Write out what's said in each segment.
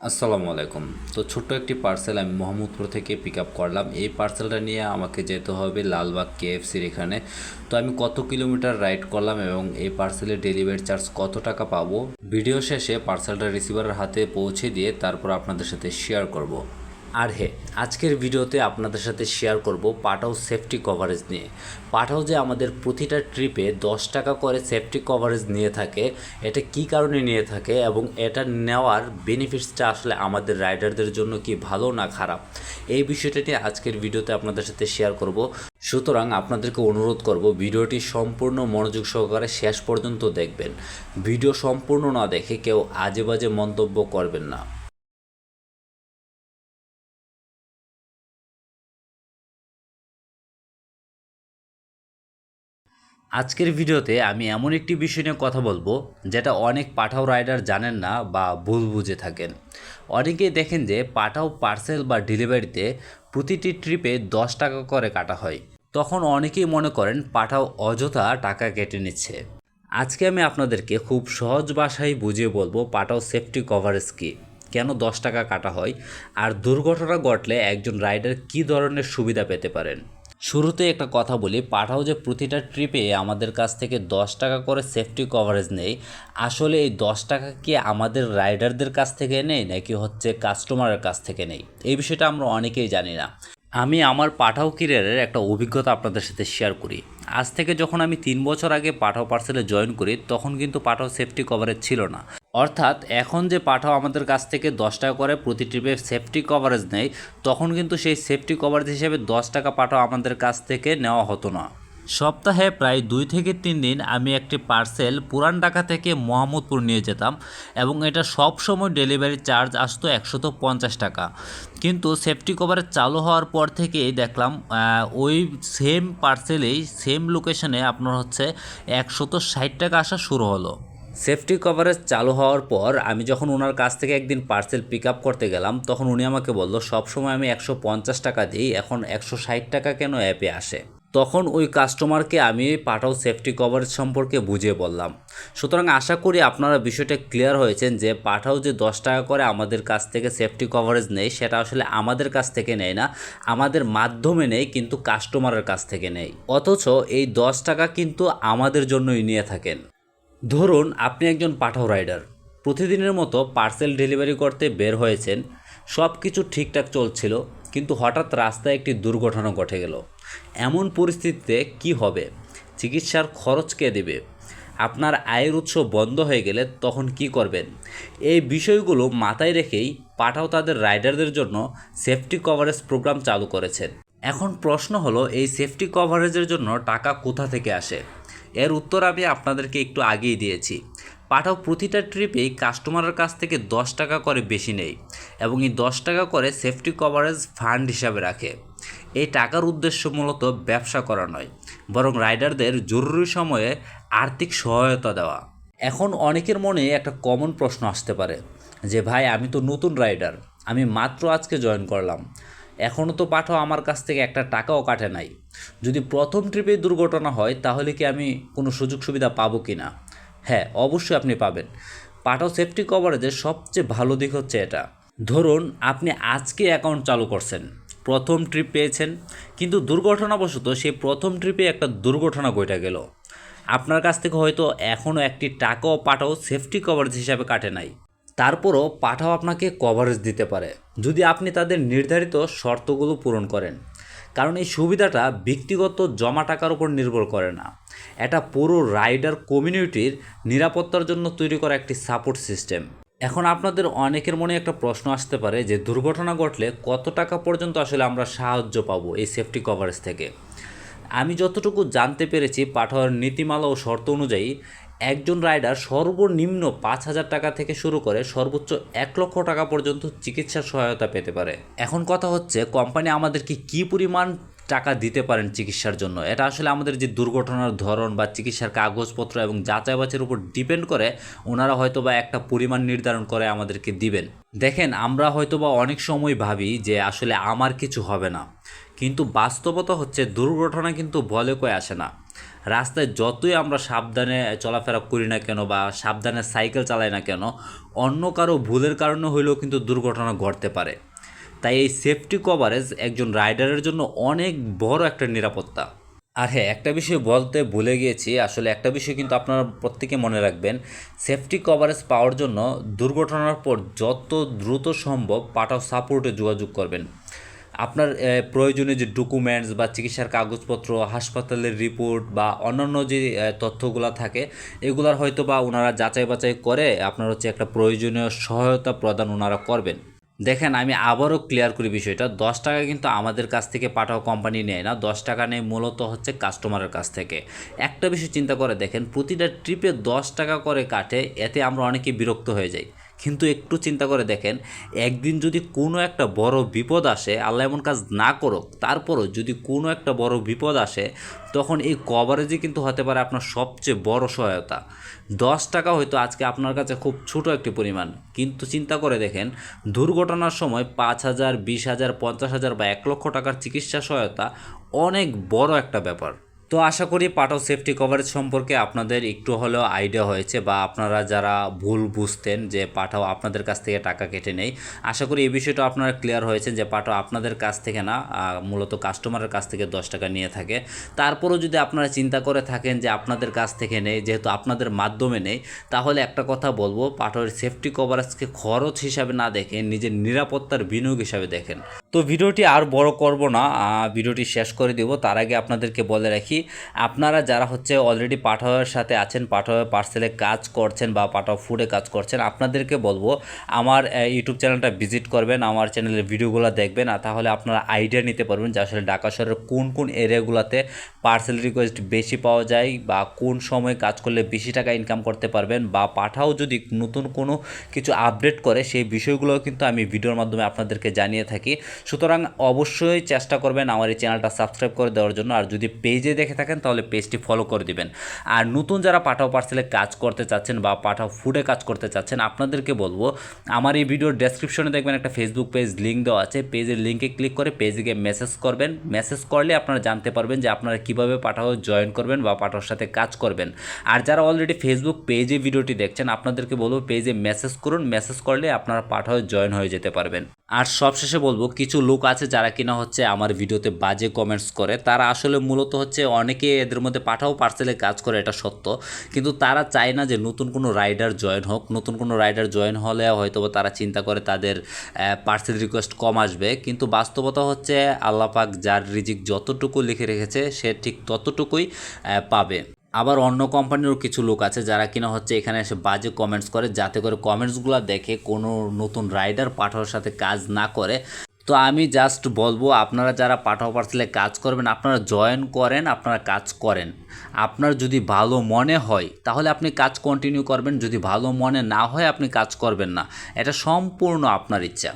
আসসালামু আলাইকুম। তো ছোট্ট একটি পার্সেল আমি মোহাম্মদপুর থেকে পিক আপ করলাম। এই পার্সেলটা নিয়ে আমাকে যেতে হবে লালবাগ কেএফসির এখানে। তো আমি কত কিলোমিটার রাইড করলাম এবং এই পার্সেলের ডেলিভারি চার্জ কত টাকা পাবো, ভিডিও শেষে পার্সেলটা রিসিভারের হাতে পৌঁছে দিয়ে তারপর আপনাদের সাথে শেয়ার করব। আর হ্যাঁ, আজকের ভিডিওতে আপনাদের সাথে শেয়ার করব পাঠাও সেফটি কভারেজ নিয়ে। পাঠাও যে আমাদের প্রতিটা ট্রিপে 10 টাকা করে সেফটি কভারেজ নিয়ে থাকে, এটা কি কারণে নিয়ে থাকে এবং এটা নেওয়ার বেনিফিটসটা আসলে আমাদের রাইডারদের জন্য কি ভালো না খারাপ, এই বিষয়টা নিয়ে আজকের ভিডিওতে আপনাদের সাথে শেয়ার করব। সুতরাং আপনাদেরকে অনুরোধ করব ভিডিওটি সম্পূর্ণ মনোযোগ সহকারে শেষ পর্যন্ত দেখবেন। ভিডিও সম্পূর্ণ না দেখে কেউ আজে বাজে মন্তব্য করবেন না। আজকের ভিডিওতে আমি এমন একটি বিষয় নিয়ে কথা বলবো যেটা অনেক পাঠাও রাইডার জানেন না বা ভুল বুঝে থাকেন। অনেকেই দেখেন যে পাঠাও পার্সেল বা ডেলিভারিতে প্রতিটি ট্রিপে 10 টাকা করে কাটা হয়। তখন অনেকেই মনে করেন পাঠাও অযথা টাকা কেটে নিচ্ছে। আজকে আমি আপনাদেরকে খুব সহজ ভাষায় বুঝিয়ে বলবো পাঠাও সেফটি কভারেজ কী, কেন 10 টাকা কাটা হয়, আর দুর্ঘটনা ঘটলে একজন রাইডার কী ধরনের সুবিধা পেতে পারেন। শুরুতে একটা কথা বলি, পাঠাও যে প্রতিটা ট্রিপে আমাদের কাছ থেকে 10 টাকা করে সেফটি কভারেজ নেই, আসলে এই 10 টাকা কি আমাদের রাইডারদের কাছ থেকে নেই নাকি হচ্ছে কাস্টমারের কাছ থেকে নেই, এই বিষয়টা আমরা অনেকেই জানি না। আমি আমার পাঠাও ক্যারিয়ারের একটা অভিজ্ঞতা আপনাদের সাথে শেয়ার করি। আজ থেকে যখন আমি 3 বছর আগে পাঠাও পার্সেলে জয়েন করি তখন কিন্তু পাঠাও সেফটি কভারেজ ছিল না। অর্থাৎ এখন যে পাঠাও আমাদের কাছ থেকে 10 টাকা করে প্রতি ট্রিপে সেফটি কভারেজ নেয়, তখন কিন্তু সেই সেফটি কভারেজ হিসেবে 10 টাকা পাঠাও আমাদের কাছ থেকে নেওয়া হতো না। সপ্তাহে প্রায় 2 থেকে 3 দিন আমি একটি পার্সেল পুরান ঢাকা থেকে মোহাম্মদপুর নিয়ে যেতাম এবং এটা সব সময় ডেলিভারি চার্জ আসতো 150 টাকা। কিন্তু সেফটি কভারেজ চালু হওয়ার পর থেকেই দেখলাম ওই সেম পার্সেলেই সেম লোকেশনে আপনার হচ্ছে 160 টাকা আসা শুরু হলো। সেফটি কভারেজ চালু হওয়ার পর আমি যখন ওনার কাছ থেকে একদিন পার্সেল পিক আপ করতে গেলাম তখন উনি আমাকে বলল সবসময় আমি 150 টাকা দিই, এখন 160 টাকা কেন অ্যাপে আসে। তখন ওই কাস্টমারকে আমি পাঠাও সেফটি কভারেজ সম্পর্কে বুঝিয়ে বললাম। সুতরাং আশা করি আপনারা বিষয়টা ক্লিয়ার হয়েছেন যে পাঠাও যে 10 টাকা করে আমাদের কাছ থেকে সেফটি কভারেজ নেই সেটা আসলে আমাদের কাছ থেকে নেয় না, আমাদের মাধ্যমে নেই, কিন্তু কাস্টমারের কাছ থেকে নেই। অথচ এই 10 টাকা কিন্তু আমাদের জন্যই নিয়ে থাকেন। ধরুন আপনি একজন পাঠাও রাইডার, প্রতিদিনের মতো পার্সেল ডেলিভারি করতে বের হয়েছেন, সব কিছু ঠিকঠাক চলছিল, কিন্তু হঠাৎ রাস্তায় একটি দুর্ঘটনা ঘটে গেল। এমন পরিস্থিতিতে কি হবে? চিকিৎসার খরচ কে দেবে? আপনার আয়ের উৎস বন্ধ হয়ে গেলে তখন কি করবেন? এই বিষয়গুলো মাথায় রেখেই পাঠাও তাদের রাইডারদের জন্য সেফটি কভারেজ প্রোগ্রাম চালু করেছেন। এখন প্রশ্ন হলো, এই সেফটি কভারেজের জন্য টাকা কোথা থেকে আসে? এর উত্তর আমি আপনাদেরকে একটু আগেই দিয়েছি। পাঠাও প্রতিটা ট্রিপেই কাস্টমারের কাছ থেকে 10 টাকা করে বেশি নেই এবং এই 10 টাকা করে সেফটি কভারেজ ফান্ড হিসাবে রাখে। এই টাকার উদ্দেশ্য মূলত ব্যবসা করা নয়, বরং রাইডারদের জরুরি সময়ে আর্থিক সহায়তা দেওয়া। এখন অনেকের মনে একটা কমন প্রশ্ন আসতে পারে যে ভাই, আমি তো নতুন রাইডার, আমি মাত্র আজকে জয়েন করলাম, এখনও তো পাঠাও আমার কাছ থেকে একটা টাকাও কাটে নাই, যদি প্রথম ট্রিপে দুর্ঘটনা হয় তাহলে কি আমি কোনো সুযোগ সুবিধা পাবো কি না? হ্যাঁ, অবশ্যই আপনি পাবেন। পাঠাও সেফটি কভারেজের সবচেয়ে ভালো দিক হচ্ছে এটা। ধরুন আপনি আজকে অ্যাকাউন্ট চালু করছেন, প্রথম ট্রিপ পেয়েছেন, কিন্তু দুর্ঘটনাবশত সেই প্রথম ট্রিপে একটা দুর্ঘটনা ঘটে গেল। আপনার কাছ থেকে হয়তো এখনও একটি টাকাও পাঠাও সেফটি কভারেজ হিসাবে কাটে নাই। তারপরও পাঠাও আপনাকে কভারেজ দিতে পারে যদি আপনি তাদের নির্ধারিত শর্তগুলো পূরণ করেন। কারণ এই সুবিধাটা ব্যক্তিগত জমা টাকার উপর নির্ভর করে না, এটা পুরো রাইডার কমিউনিটির নিরাপত্তার জন্য তৈরি করা একটি সাপোর্ট সিস্টেম। এখন আপনাদের অনেকের মনে একটা প্রশ্ন আসতে পারে যে দুর্ঘটনা ঘটলে কত টাকা পর্যন্ত আসলে আমরা সাহায্য পাবো এই সেফটি কভারেজ থেকে। আমি যতটুকু জানতে পেরেছি পাঠাওয়ার নীতিমালা ও শর্ত অনুযায়ী একজন রাইডার সর্বনিম্ন 5,000 টাকা থেকে শুরু করে সর্বোচ্চ 1 লক্ষ টাকা পর্যন্ত চিকিৎসা সহায়তা পেতে পারে। এখন কথা হচ্ছে, কোম্পানি আমাদেরকে কী পরিমাণ টাকা দিতে পারেন চিকিৎসার জন্য, এটা আসলে আমাদের যে দুর্ঘটনার ধরন বা চিকিৎসার কাগজপত্র এবং যাচাই বাছাইয়ের উপর ডিপেন্ড করে। ওনারা হয়তো বা একটা পরিমাণ নির্ধারণ করে আমাদেরকে দিবেন। দেখেন, আমরা হয়তো বা অনেক সময় ভাবি যে আসলে আমার কিছু হবে না, কিন্তু বাস্তবতা হচ্ছে দুর্ঘটনা কিন্তু বলে কয়ে আসে না। রাস্তায় যতই আমরা সাবধানে চলাফেরা করি না কেন বা সাবধানে সাইকেল চালাই না কেন, অন্য কারো ভুলের কারণে হইলেও কিন্তু দুর্ঘটনা ঘটতে পারে। তাই এই সেফটি কভারেজ একজন রাইডারের জন্য অনেক বড় একটা নিরাপত্তা। আর হ্যাঁ, একটা বিষয় বলতে ভুলে গিয়েছি, আসলে একটা বিষয় কিন্তু আপনারা প্রত্যেকে মনে রাখবেন, সেফটি কভারেজ পাওয়ার জন্য দুর্ঘটনার পর যত দ্রুত সম্ভব পাঠাও সাপোর্টে যোগাযোগ করবেন। আপনার প্রয়োজনীয় যে ডকুমেন্টস বা চিকিৎসার কাগজপত্র, হাসপাতালের রিপোর্ট বা অন্যান্য যে তথ্যগুলো থাকে, এগুলার হয়তো বা ওনারা যাচাই বাছাই করে আপনার হচ্ছে একটা প্রয়োজনীয় সহায়তা প্রদান ওনারা করবেন। দেখেন, আমি আবারও ক্লিয়ার করি বিষয়টা, 10 টাকা কিন্তু আমাদের কাছ থেকে পাঠাও কোম্পানি নেয় না, 10 টাকা নেয় মূলত হচ্ছে কাস্টমারের কাছ থেকে। একটা বিষয় চিন্তা করে দেখেন, প্রতিটা ট্রিপে 10 টাকা করে কাটে, এতে আমরা অনেকে বিরক্ত হয়ে যাই। কিন্তু একটু চিন্তা করে দেখেন, একদিন যদি কোনো একটা বড় বিপদ আসে, আল্লাহ এমন কাজ না করুক, তারপরও যদি কোনো একটা বড় বিপদ আসে, তখন এই কভারেজই কিন্তু হতে পারে আপনার সবচেয়ে বড় সহায়তা। 10 টাকা হয়তো আজকে আপনার কাছে খুব ছোট একটি পরিমাণ, কিন্তু চিন্তা করে দেখেন, দুর্ঘটনার সময় 5,000, 20,000, 50,000 বা 1,00,000 টাকার চিকিৎসা সহায়তা অনেক বড় একটা ব্যাপার। তো আশা করি পাঠাও সেফটি কভারেজ সম্পর্কে আপনাদের একটু হলেও আইডিয়া হয়েছে, বা আপনারা যারা ভুল বুঝতেন যে পাঠাও আপনাদের কাছ থেকে টাকা কেটে নেই, আশা করি এই বিষয়টা আপনারা ক্লিয়ার হয়েছে যে পাঠাও আপনাদের কাছ থেকে না, মূলত কাস্টমারের কাছ থেকে 10 টাকা নিয়ে থাকে। তারপরেও যদি আপনারা চিন্তা করে থাকেন যে আপনাদের কাছ থেকে নেই, যেহেতু আপনাদের মাধ্যমে নেই, তাহলে একটা কথা বলবো, পাঠাওয়ের সেফটি কভারেজকে খরচ হিসাবে না দেখে নিজের নিরাপত্তার বিনিয়োগ হিসাবে দেখেন। তো ভিডিওটি আর বড় করব না, ভিডিওটি শেষ করে দেব। তার আগে আপনাদেরকে বলে রাখি, আপনারা যারা হচ্ছে অলরেডি পাঠাওয়ের সাথে আছেন, পাঠাওয়ে পার্সেলে কাজ করছেন বা পাঠাও ফুডে কাজ করছেন, আপনাদেরকে বলবো আমার ইউটিউব চ্যানেলটা ভিজিট করবেন, আমার চ্যানেলের ভিডিওগুলো দেখবেন, আর তাহলে আপনারা আইডিয়া নিতে পারবেন যে আসলে ঢাকা শহরের কোন কোন এরিয়াগুলোতে পার্সেল রিকোয়েস্ট বেশি পাওয়া যায়, বা কোন সময় কাজ করলে বেশি টাকা ইনকাম করতে পারবেন, বা পাঠাও যদি নতুন কোনো কিছু আপডেট করে সেই বিষয়গুলোও কিন্তু আমি ভিডিওর মাধ্যমে আপনাদেরকে জানিয়ে থাকি। সুতরাং অবশ্যই চেষ্টা করবেন আমার এই চ্যানেলটা সাবস্ক্রাইব করে দেওয়ার জন্য, আর যদি পেজে দেখে থাকেন তাহলে পেজটি ফলো করে দিবেন। আর নতুন যারা পাঠাও পার্সেলে কাজ করতে চাচ্ছেন বা পাঠাও ফুডে কাজ করতে চাচ্ছেন, আপনাদেরকে বলবো আমার এই ভিডিওর ডেসক্রিপশনে দেখবেন একটা ফেসবুক পেজ লিঙ্ক দেওয়া আছে, পেজের লিঙ্কে ক্লিক করে পেজে গিয়ে মেসেজ করবেন। মেসেজ করলে আপনারা জানতে পারবেন যে আপনারা কীভাবে পাঠাও জয়েন করবেন বা পাঠাওর সাথে কাজ করবেন। আর যারা অলরেডি ফেসবুক পেজে ভিডিওটি দেখছেন, আপনাদেরকে বলবো পেজে মেসেজ করুন, মেসেজ করলে আপনারা পাঠাও জয়েন হয়ে যেতে পারবেন। আর সবশেষে বলবো, কিছু লোক আছে যারা কিনা হচ্ছে আমার ভিডিওতে বাজে কমেন্টস করে, তারা আসলে মূলত হচ্ছে, অনেকে এদের মধ্যে পাঠাও পার্সেলে কাজ করে, এটা সত্য, কিন্তু তারা চায় না যে নতুন কোনো রাইডার জয়েন হোক। নতুন কোনো রাইডার জয়েন হলে হয়তো তারা চিন্তা করে তাদের পার্সেল রিকোয়েস্ট কম আসবে, কিন্তু বাস্তবতা হচ্ছে আল্লাহ পাক যার রিজিক যতটুকু লিখে রেখেছে সে ঠিক ততটুকুই পাবে। আবার অন্য কোম্পানিরও কিছু লোক আছে যারা কিনা হচ্ছে এখানে এসে বাজে কমেন্টস করে, যাতে করে কমেন্টসগুলো দেখে কোনো নতুন রাইডার পাঠাওয়ার সাথে কাজ না করে। তো আমি জাস্ট বলবো, আপনারা যারা পাঠাও পার্সেলে কাজ করবেন, আপনারা জয়েন করেন, আপনারা কাজ করেন। আপনার যদি ভালো মনে হয় তাহলে আপনি কাজ কন্টিনিউ করবেন, যদি ভালো মনে না হয় আপনি কাজ করবেন না, এটা সম্পূর্ণ আপনার ইচ্ছা।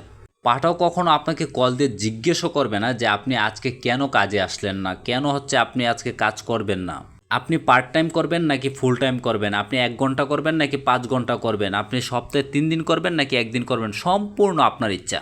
পাঠাও কখনো আপনাকে কল দিয়ে জিজ্ঞেসও করবে না যে আপনি আজকে কেন কাজে আসলেন না, কেন হচ্ছে আপনি আজকে কাজ করবেন না। আপনি পার্ট টাইম করবেন নাকি ফুল টাইম করবেন, আপনি 1 ঘন্টা করবেন নাকি 5 ঘন্টা করবেন, আপনি সপ্তাহে 3 দিন করবেন নাকি 1 দিন করবেন, সম্পূর্ণ আপনার ইচ্ছা।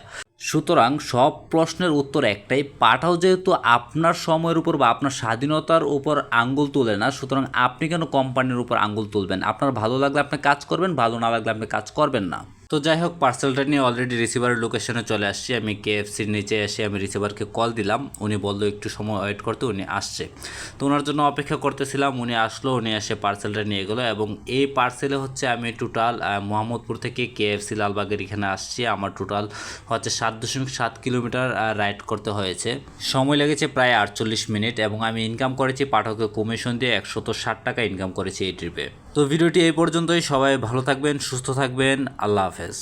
সুতরাং সব প্রশ্নের উত্তর একটাই, পাঠাও যেহেতু আপনার সময়ের উপর বা আপনার স্বাধীনতার উপর আঙ্গুল তুলে না, সুতরাং আপনি কেন কোম্পানির উপর আঙ্গুল তুলবেন? আপনার ভালো লাগলে আপনি কাজ করবেন, ভালো না লাগলে আপনি কাজ করবেন না। তো যাই হোক, পার্সেলটা নিয়ে অলরেডি রিসিভারের লোকেশনে চলে আসছি। আমি কেএফসির নিচে এসে আমি রিসিভারকে কল দিলাম, উনি বললো একটু সময় ওয়েট করতে, উনি আসছে। তো ওনার জন্য অপেক্ষা করতেছিলাম, উনি আসলো, উনি এসে পার্সেলটা নিয়ে গেলো। এবং এই পার্সেলে হচ্ছে আমি টোটাল মোহাম্মদপুর থেকে কেএফসি লালবাগের এখানে আসছি। আমার টোটাল হচ্ছে 7.7 কিলোমিটার রাইড করতে হয়েছে, সময় লেগেছে প্রায় 48 মিনিট, এবং আমি ইনকাম করেছি পাঠকের কমিশন দিয়ে 160 টাকা ইনকাম করেছি এই ট্রিপে। তো ভিডিওটি এই পর্যন্তই। সবাই ভালো থাকবেন, সুস্থ থাকবেন, আল্লাহ হাফেজ।